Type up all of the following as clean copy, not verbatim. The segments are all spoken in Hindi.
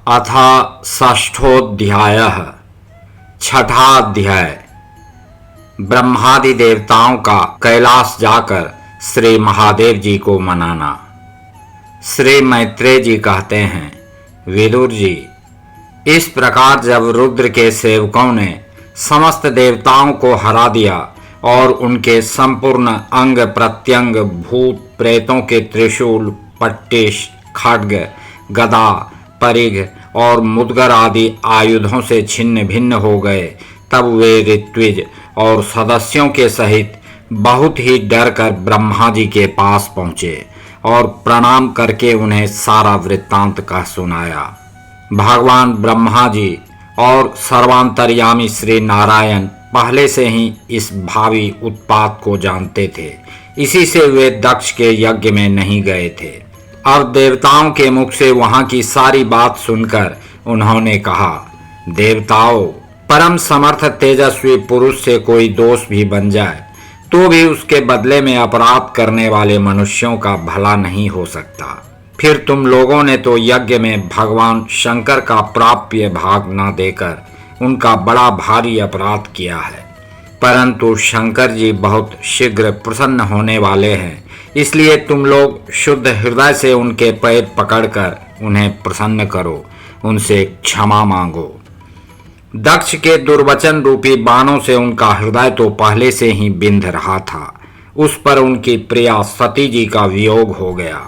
अथ षष्ठोऽध्यायः। छठा अध्याय। ब्रह्मादि देवताओं का कैलाश जाकर श्री महादेव जी को मनाना। श्री मैत्रेय जी कहते हैं, विदुर जी, इस प्रकार जब रुद्र के सेवकों ने समस्त देवताओं को हरा दिया और उनके संपूर्ण अंग प्रत्यंग भूत प्रेतों के त्रिशूल, पट्टिश, खड्ग, गदा, परिघ और मुद्गर आदि आयुधों से छिन्न भिन्न हो गए, तब वे ऋत्विज और सदस्यों के सहित बहुत ही डर कर ब्रह्मा जी के पास पहुँचे और प्रणाम करके उन्हें सारा वृत्तांत कह सुनाया। भगवान ब्रह्मा जी और सर्वांतर्यामी श्री नारायण पहले से ही इस भावी उत्पात को जानते थे, इसी से वे दक्ष के यज्ञ में नहीं गए थे। अब देवताओं के मुख से वहां की सारी बात सुनकर उन्होंने कहा, देवताओं, परम समर्थ तेजस्वी पुरुष से कोई दोष भी बन जाए तो भी उसके बदले में अपराध करने वाले मनुष्यों का भला नहीं हो सकता। फिर तुम लोगों ने तो यज्ञ में भगवान शंकर का प्राप्य भाग न देकर उनका बड़ा भारी अपराध किया है, परंतु शंकर जी बहुत शीघ्र प्रसन्न होने वाले हैं, इसलिए तुम लोग शुद्ध हृदय से उनके पैर पकड़कर उन्हें प्रसन्न करो, उनसे क्षमा मांगो। दक्ष के दुर्वचन रूपी बाणों से उनका हृदय तो पहले से ही बिंध रहा था, उस पर उनकी प्रिया सती जी का वियोग हो गया।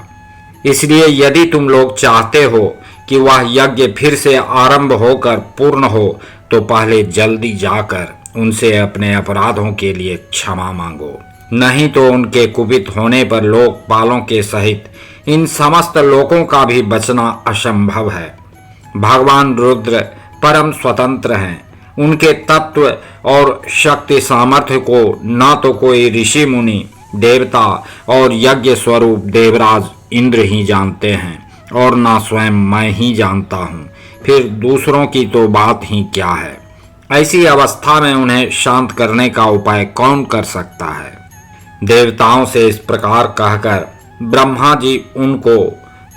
इसलिए यदि तुम लोग चाहते हो कि वह यज्ञ फिर से आरंभ होकर पूर्ण हो, तो पहले जल्दी जाकर उनसे अपने अपराधों के लिए क्षमा मांगो, नहीं तो उनके कुपित होने पर लोकपालों के सहित इन समस्त लोकों का भी बचना असंभव है। भगवान रुद्र परम स्वतंत्र हैं, उनके तत्व और शक्ति सामर्थ्य को न तो कोई ऋषि मुनि, देवता और यज्ञ स्वरूप देवराज इंद्र ही जानते हैं और न स्वयं मैं ही जानता हूँ, फिर दूसरों की तो बात ही क्या है। ऐसी अवस्था में उन्हें शांत करने का उपाय कौन कर सकता है। देवताओं से इस प्रकार कहकर ब्रह्मा जी उनको,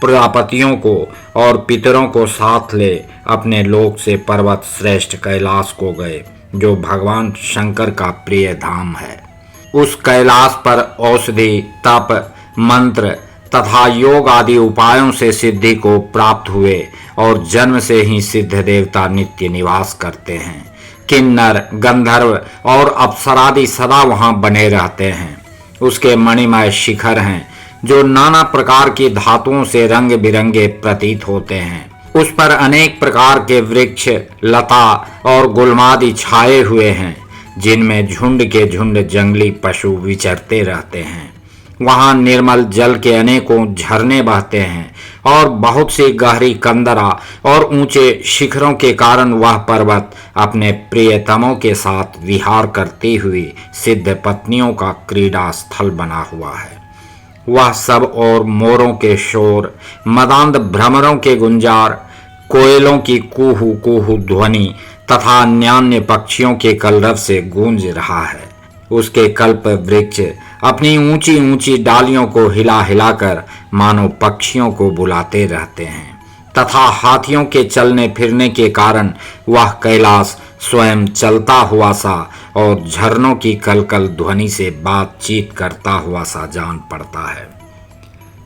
प्रजापतियों को और पितरों को साथ ले अपने लोक से पर्वत श्रेष्ठ कैलाश को गए, जो भगवान शंकर का प्रिय धाम है। उस कैलाश पर औषधि, तप, मंत्र तथा योग आदि उपायों से सिद्धि को प्राप्त हुए और जन्म से ही सिद्ध देवता नित्य निवास करते हैं। किन्नर, गंधर्व और अप्सरादि सदा वहां बने रहते हैं। उसके मणिमय शिखर हैं, जो नाना प्रकार की धातुओं से रंग बिरंगे प्रतीत होते हैं। उस पर अनेक प्रकार के वृक्ष, लता और गुल्मादि छाए हुए हैं, जिनमें झुंड के झुंड जंगली पशु विचरते रहते हैं। वहां निर्मल जल के अनेकों झरने बहते हैं और बहुत सी गहरी कंदरा और ऊंचे शिखरों के कारण वह पर्वत अपने प्रियतमों के साथ विहार करती हुई सिद्ध पत्नियों का क्रीड़ा स्थल बना हुआ है। वह सब और मोरों के शोर, मदांध भ्रमरों के गुंजार, कोयलों की कूहू कूहू ध्वनि तथा अन्यान्य पक्षियों के कलरव से गूंज रहा है। उसके कल्प वृक्ष अपनी ऊंची ऊंची डालियों को हिला हिलाकर मानो पक्षियों को बुलाते रहते हैं, तथा हाथियों के चलने फिरने के कारण वह कैलाश स्वयं चलता हुआ सा और झरनों की कलकल ध्वनि से बातचीत करता हुआ सा जान पड़ता है।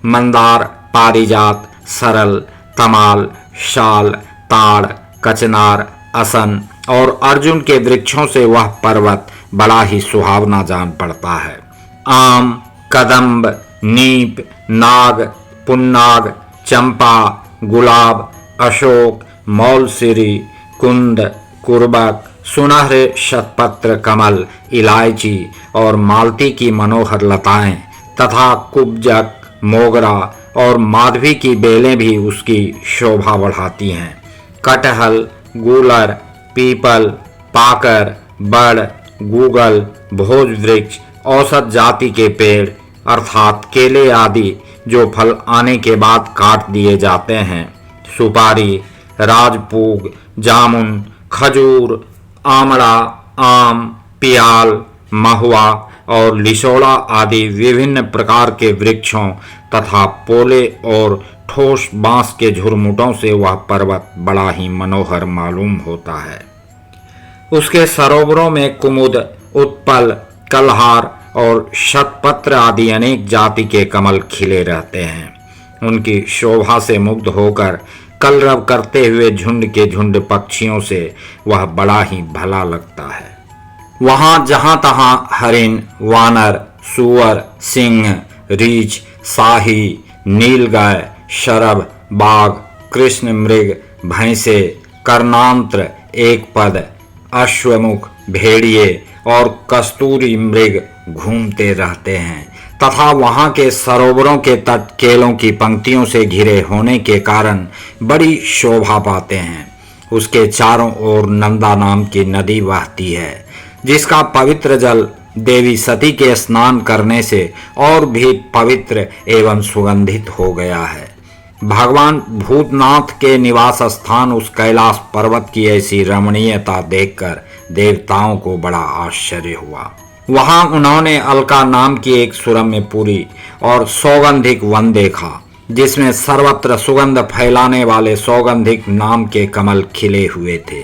मंदार, पारिजात, सरल, तमाल, शाल, ताड़, कचनार, असन और अर्जुन के वृक्षों से वह पर्वत बड़ा ही सुहावना जान पड़ता है। आम, कदम्ब, नीप, नाग, पुन्नाग, चंपा, गुलाब, अशोक, मौलसिरी, कुंद, कुर्बक, सुनहरे शतपत्र कमल, इलायची और मालती की मनोहर लताएं तथा कुब्जक, मोगरा और माधवी की बेलें भी उसकी शोभा बढ़ाती हैं। कटहल, गूलर, पीपल, पाकर, बड़, गूगल, भोज वृक्ष, औसत जाति के पेड़ अर्थात केले आदि जो फल आने के बाद काट दिए जाते हैं, सुपारी, राजपूग, जामुन, खजूर, आमड़ा, आम, पियाल, महुआ और लिसोड़ा आदि विभिन्न प्रकार के वृक्षों तथा पोले और ठोस बांस के झुरमुटों से वह पर्वत बड़ा ही मनोहर मालूम होता है। उसके सरोवरों में कुमुद, उत्पल, कलहार और शतपत्र आदि अनेक जाति के कमल खिले रहते हैं। उनकी शोभा से मुग्ध होकर कलरव करते हुए झुंड के झुंड पक्षियों से वह बड़ा ही भला लगता है। वहाँ जहाँ तहाँ हरिण, वानर, सूअर, सिंह, रीछ, शाही, नीलगाय, शरभ, बाघ, कृष्ण मृग, भैंसे, कर्णांत्र, एकपद, अश्वमुख, भेड़िए और कस्तूरी मृग घूमते रहते हैं तथा वहाँ के सरोवरों के तट केलों की पंक्तियों से घिरे होने के कारण बड़ी शोभा पाते हैं। उसके चारों ओर नंदा नाम की नदी बहती है, जिसका पवित्र जल देवी सती के स्नान करने से और भी पवित्र एवं सुगंधित हो गया है। भगवान भूतनाथ के निवास स्थान उस कैलाश पर्वत की ऐसी रमणीयता देखकर देवताओं को बड़ा आश्चर्य हुआ। वहां उन्होंने अलका नाम की एक सुरम्यपुरी और सौगंधिक वन देखा, जिसमें सर्वत्र सुगंध फैलाने वाले सौगंधिक नाम के कमल खिले हुए थे।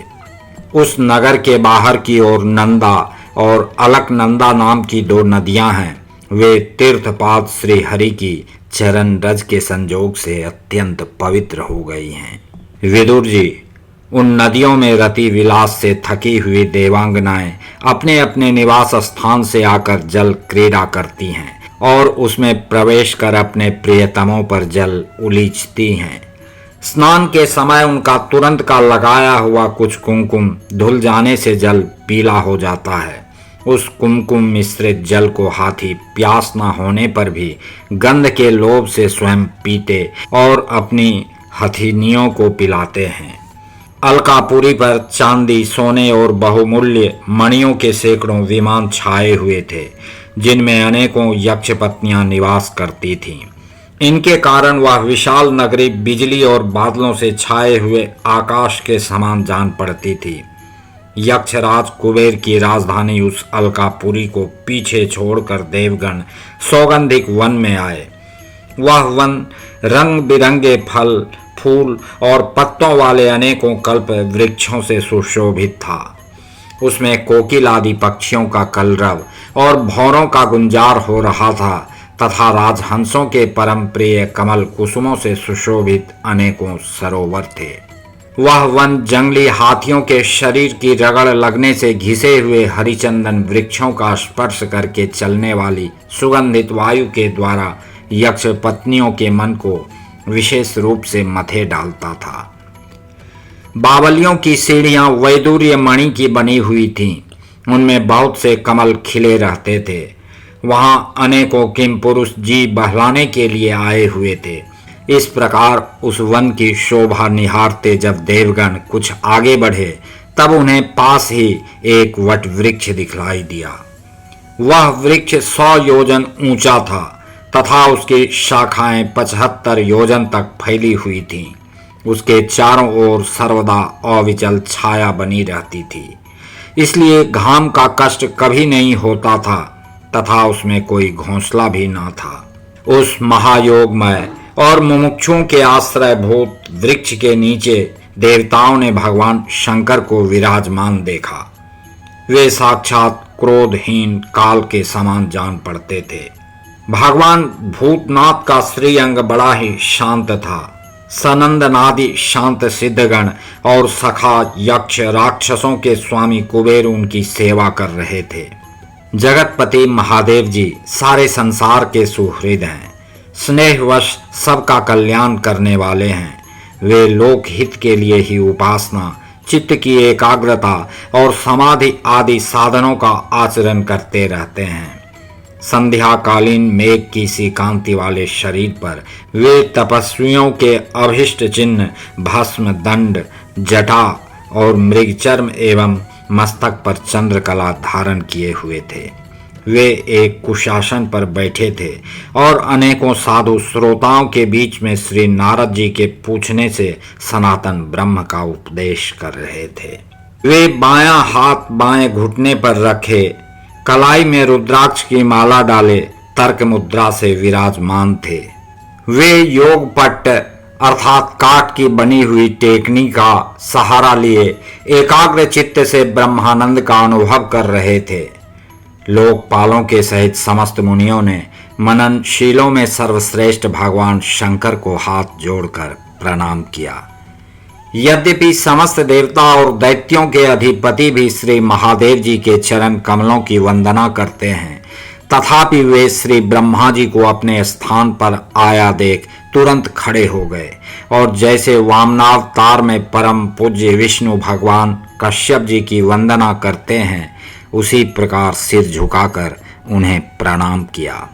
उस नगर के बाहर की ओर नंदा और अलकनंदा नाम की दो नदियां हैं। वे तीर्थपाद श्री हरि की चरण रज के संजोग से अत्यंत पवित्र हो गई हैं। विदुर जी, उन नदियों में रति विलास से थकी हुई देवांगनाएं अपने अपने निवास स्थान से आकर जल क्रीड़ा करती हैं और उसमें प्रवेश कर अपने प्रियतमों पर जल उलीचती हैं। स्नान के समय उनका तुरंत का लगाया हुआ कुछ कुमकुम धुल जाने से जल पीला हो जाता है। उस कुमकुम मिश्रित जल को हाथी प्यास न होने पर भी गंध के लोभ से स्वयं पीते और अपनी हथिनियों को पिलाते हैं। अलकापुरी पर चांदी, सोने और बहुमूल्य मणियों के सैकड़ों विमान छाए हुए थे, जिनमें अनेकों यक्ष पत्नियां निवास करती थीं। इनके कारण वह विशाल नगरी बिजली और बादलों से छाए हुए आकाश के समान जान पड़ती थी। यक्षराज कुबेर की राजधानी उस अलकापुरी को पीछे छोड़कर देवगण सौगंधिक वन में आए। वह वन रंग बिरंगे फल, फूल और पत्तों वाले अनेकों कल्प वृक्षों से सुशोभित था। उसमें कोकिल आदि पक्षियों का कलरव और भौरों का गुंजार हो रहा था तथा राजहंसों के परम प्रिय कमल कुसुमों से सुशोभित अनेकों सरोवर थे। वह वन जंगली हाथियों के शरीर की रगड़ लगने से घिसे हुए हरिचंदन वृक्षों का स्पर्श करके चलने वाली सुगंधित वायु के द्वारा यक्ष पत्नियों के मन को विशेष रूप से मथे डालता था। बावलियों की सीढ़ियां वैदूर्य मणि की बनी हुई थीं। उनमें बहुत से कमल खिले रहते थे। वहां अनेकों किम पुरुष जी बहलाने के लिए आए हुए थे। इस प्रकार उस वन की शोभा निहारते जब देवगण कुछ आगे बढ़े, तब उन्हें पास ही एक वट वृक्ष दिखलाई दिया। वह वृक्ष 100 योजन ऊंचा था तथा उसकी शाखाएं 75 योजन तक फैली हुई थीं। उसके चारों ओर सर्वदा अविचल छाया बनी रहती थी, इसलिए घाम का कष्ट कभी नहीं होता था तथा उसमें कोई घोंसला भी न था। उस महायोगमय और मुमुक्षुओं के आश्रयभूत वृक्ष के नीचे देवताओं ने भगवान शंकर को विराजमान देखा। वे साक्षात क्रोधहीन काल के समान जान पड़ते थे। भगवान भूतनाथ का श्रीअंग बड़ा ही शांत था। सनंदनादि शांत सिद्धगण और सखा यक्ष राक्षसों के स्वामी कुबेर उनकी सेवा कर रहे थे। जगतपति महादेव जी सारे संसार के सुहृद हैं, स्नेहवश सबका कल्याण करने वाले हैं। वे लोक हित के लिए ही उपासना, चित्त की एकाग्रता और समाधि आदि साधनों का आचरण करते रहते हैं। संध्याकालीन मेघ की सी कांति वाले शरीर पर वे तपस्वियों के अभिष्ट चिन्ह भस्म, दंड, जटा और मृगचर्म एवं मस्तक पर चंद्रकला धारण किए हुए थे। वे एक कुशासन पर बैठे थे और अनेकों साधु श्रोताओं के बीच में श्री नारद जी के पूछने से सनातन ब्रह्म का उपदेश कर रहे थे। वे बायां हाथ बाएं घुटने पर रखे, कलाई में रुद्राक्ष की माला डाले तर्क मुद्रा से विराजमान थे। वे योग पट्ट अर्थात काठ की बनी हुई टेकनी का सहारा लिए एकाग्र चित्त से ब्रह्मानंद का अनुभव कर रहे थे। लोकपालों के सहित समस्त मुनियों ने मननशीलों में सर्वश्रेष्ठ भगवान शंकर को हाथ जोड़कर प्रणाम किया। यद्यपि समस्त देवता और दैत्यों के अधिपति भी श्री महादेव जी के चरण कमलों की वंदना करते हैं, तथापि वे श्री ब्रह्मा जी को अपने स्थान पर आया देख तुरंत खड़े हो गए और जैसे वामनावतार में परम पूज्य विष्णु भगवान कश्यप जी की वंदना करते हैं, उसी प्रकार सिर झुकाकर उन्हें प्रणाम किया।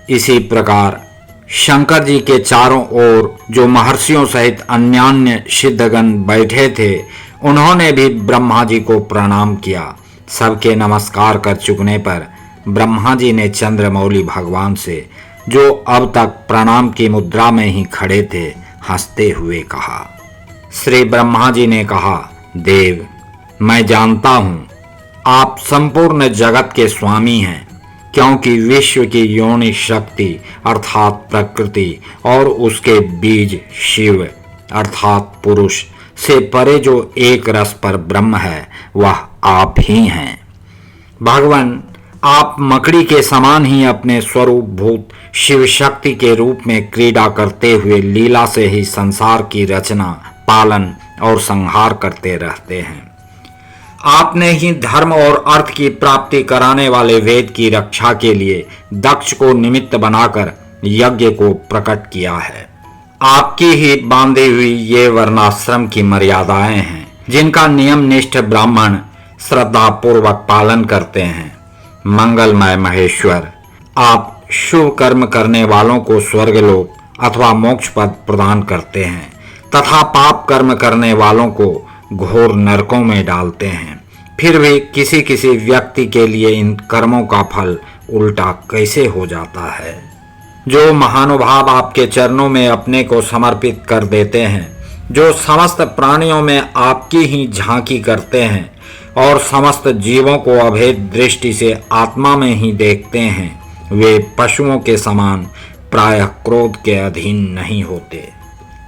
इसी प्रकार शंकर जी के चारों ओर जो महर्षियों सहित अन्यान्य सिद्धगण बैठे थे, उन्होंने भी ब्रह्मा जी को प्रणाम किया। सबके नमस्कार कर चुकने पर ब्रह्मा जी ने चंद्रमौली भगवान से, जो अब तक प्रणाम की मुद्रा में ही खड़े थे, हंसते हुए कहा। श्री ब्रह्मा जी ने कहा, देव, मैं जानता हूँ आप संपूर्ण जगत के स्वामी हैं, क्योंकि विश्व की योनि शक्ति अर्थात प्रकृति और उसके बीज शिव अर्थात पुरुष से परे जो एक रस पर ब्रह्म है, वह आप ही हैं। भगवान, आप मकड़ी के समान ही अपने स्वरूप भूत शिव शक्ति के रूप में क्रीड़ा करते हुए लीला से ही संसार की रचना, पालन और संहार करते रहते हैं। आपने ही धर्म और अर्थ की प्राप्ति कराने वाले वेद की रक्षा के लिए दक्ष को निमित्त बनाकर यज्ञ को प्रकट किया है। आपकी ही बांधी हुई ये वर्णाश्रम की मर्यादाएं हैं, जिनका नियमनिष्ठ ब्राह्मण श्रद्धा पूर्वक पालन करते हैं। मंगलमय महेश्वर, आप शुभ कर्म करने वालों को स्वर्गलोक अथवा मोक्ष पद प्रदान करते हैं तथा पाप कर्म करने वालों को घोर नरकों में डालते हैं। फिर भी किसी किसी व्यक्ति के लिए इन कर्मों का फल उल्टा कैसे हो जाता है। जो महानुभाव आपके चरणों में अपने को समर्पित कर देते हैं, जो समस्त प्राणियों में आपकी ही झांकी करते हैं और समस्त जीवों को अभेद दृष्टि से आत्मा में ही देखते हैं, वे पशुओं के समान प्रायः क्रोध के अधीन नहीं होते।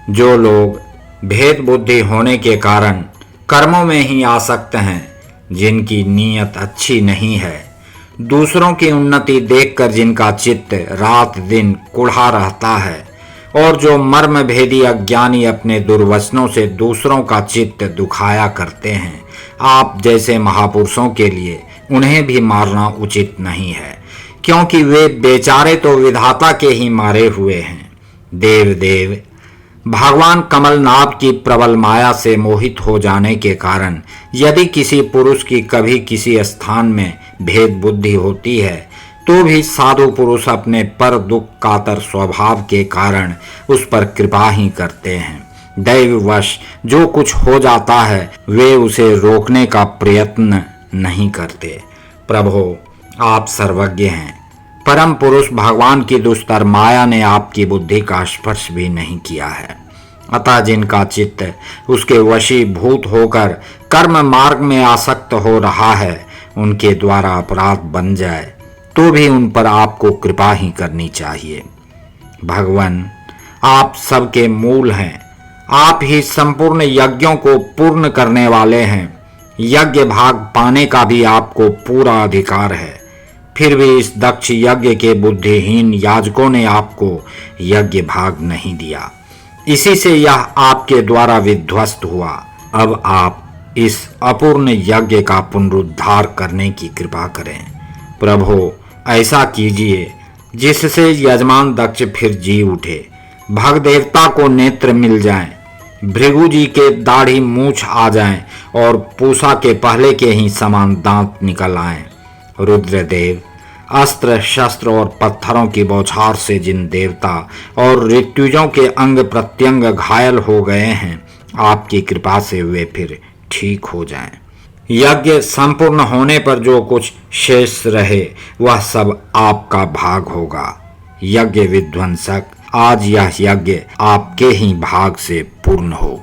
जो लोग भेद बुद्धि होने के कारण कर्मों में ही आसक्त हैं, जिनकी नीयत अच्छी नहीं है, दूसरों की उन्नति देखकर जिनका चित्त रात दिन कुढ़ा रहता है और जो मर्म भेदी अज्ञानी अपने दुर्वचनों से दूसरों का चित्त दुखाया करते हैं, आप जैसे महापुरुषों के लिए उन्हें भी मारना उचित नहीं है, क्योंकि वे बेचारे तो विधाता के ही मारे हुए हैं। देव, भगवान कमलनाभ की प्रबल माया से मोहित हो जाने के कारण यदि किसी पुरुष की कभी किसी स्थान में भेद बुद्धि होती है, तो भी साधु पुरुष अपने पर दुख कातर स्वभाव के कारण उस पर कृपा ही करते हैं। दैववश जो कुछ हो जाता है, वे उसे रोकने का प्रयत्न नहीं करते। प्रभो, आप सर्वज्ञ हैं। परम पुरुष भगवान की दुस्तर माया ने आपकी बुद्धि का स्पर्श भी नहीं किया है, अतः जिनका चित्त उसके वशीभूत होकर कर्म मार्ग में आसक्त हो रहा है, उनके द्वारा अपराध बन जाए तो भी उन पर आपको कृपा ही करनी चाहिए। भगवान, आप सबके मूल हैं। आप ही संपूर्ण यज्ञों को पूर्ण करने वाले हैं। यज्ञ भाग पाने का भी आपको पूरा अधिकार है। फिर भी इस दक्ष यज्ञ के बुद्धिहीन याजकों ने आपको यज्ञ भाग नहीं दिया, इसी से यह आपके द्वारा विध्वस्त हुआ। अब आप इस अपूर्ण यज्ञ का पुनरुद्धार करने की कृपा करें। प्रभो, ऐसा कीजिए जिससे यजमान दक्ष फिर जी उठे, भग देवता को नेत्र मिल जाएं, भृगु जी के दाढ़ी मूछ आ जाएं और पूषा के पहले के ही समान दांत निकल आएं। रुद्रदेव, अस्त्र शस्त्र और पत्थरों की बौछार से जिन देवता और ऋत्विजों के अंग प्रत्यंग घायल हो गए हैं, आपकी कृपा से वे फिर ठीक हो जाएं। यज्ञ संपूर्ण होने पर जो कुछ शेष रहे, वह सब आपका भाग होगा। यज्ञ विध्वंसक, आज यह यज्ञ आपके ही भाग से पूर्ण हो।